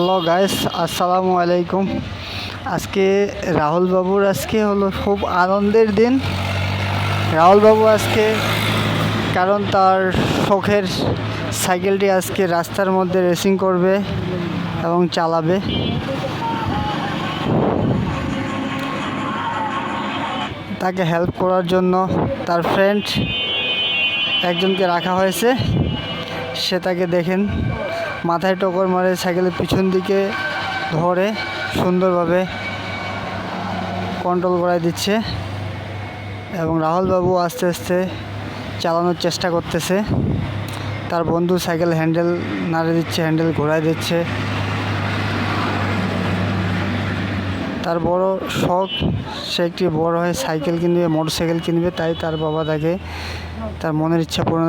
Hello guys, আসসালামু আলাইকুম। আজকে রাহুল বাবুর হলো খুব আনন্দের দিন। রাহুল বাবু কারণ তার শখের সাইকেলটি আজকে রাস্তার মধ্যে রেসিং করবে এবং চালাবে। তাকে হেল্প করার জন্য তার ফ্রেন্ড একজনকে রাখা হয়েছে। সে তাকে দেখেন মাথায় টক্কর মারে, সাইকেলের পিছন দিকে ধরে সুন্দরভাবে কন্ট্রোল করায় দিচ্ছে এবং রাহুল বাবু আস্তে আস্তে চালানোর চেষ্টা করতেছে। তার বন্ধু সাইকেল হ্যান্ডেল নাড়ে দিচ্ছে, হ্যান্ডেল ঘোরায় দিচ্ছে। তার বড় শখ, সে একটি বড় হয়ে সাইকেল কিনবে, মোটর সাইকেল কিনবে। তাই তার বাবা তাকে তার মনের ইচ্ছা পূরণ